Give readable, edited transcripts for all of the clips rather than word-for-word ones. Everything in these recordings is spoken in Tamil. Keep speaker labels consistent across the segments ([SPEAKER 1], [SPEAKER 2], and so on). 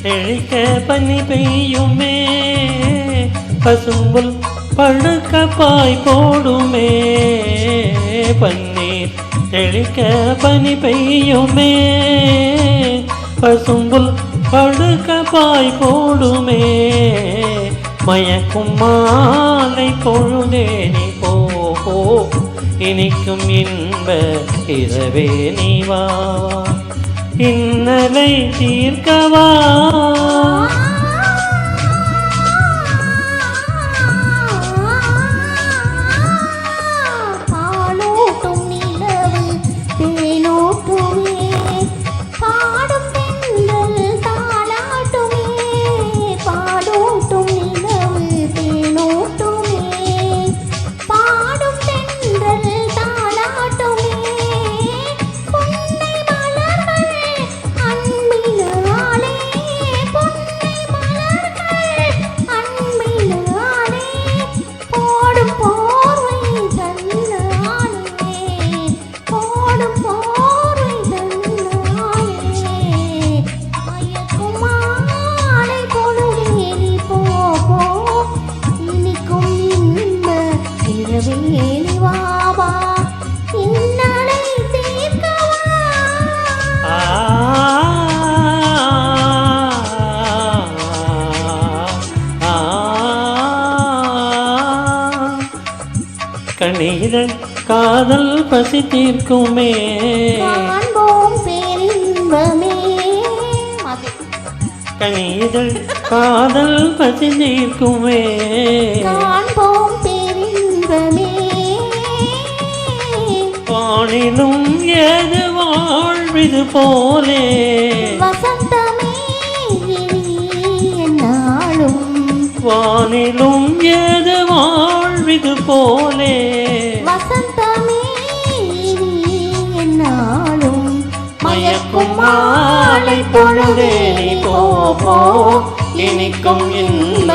[SPEAKER 1] செழிக்க பனி பெய்யுமே, பசும்புல் பழுக்க பாய் போடுமே. பன்னீர் செழிக்க பனி பெய்யுமே, பசும்புல் பழுக்க பாய் போடுமே. மயக்கும் மாலை பொழுதே நீ போ, இனிக்கும் இன்ப இரவே நீ வா, இன்னலை தீர்க்கவா.
[SPEAKER 2] பாலூட்டும் நிலவு தேனூட்டுமே, பாடும் பெண்கள் தாளாட்டுமே. பாலூட்டும் நிலவு தேனூட்டுமே, பாடும் பெண்கள் தாளாட்டுமே.
[SPEAKER 1] கண்ணீரன் காதல் பசி தீர்க்குமே,
[SPEAKER 2] காண்போம் பேரின்பமே.
[SPEAKER 1] கண்ணீரன் காதல் பசி தீர்க்குமே,
[SPEAKER 2] காண்போம் பேரின்பமே.
[SPEAKER 1] வானிலும் ஏது வாழ்விது போலே,
[SPEAKER 2] வசந்தமே என்னாலும்.
[SPEAKER 1] வானிலும் ஏது வாழ்விது போலே,
[SPEAKER 2] வசந்தமே என்னாலும்.
[SPEAKER 1] மயக்கும் மாலை பொழுதே நீ போ, இனிக்கும் இன்ப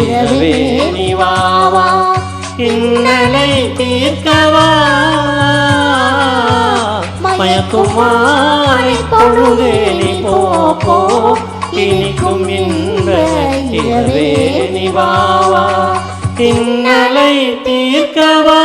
[SPEAKER 1] இரவே நீ வா, இன்னலை தீர்க்கவா. மயக்கும் மாலை பொழுதே நீ போ, இனிக்கும் இன்ப இரவே நீ வா, இன்னலை தீர்க்கவா.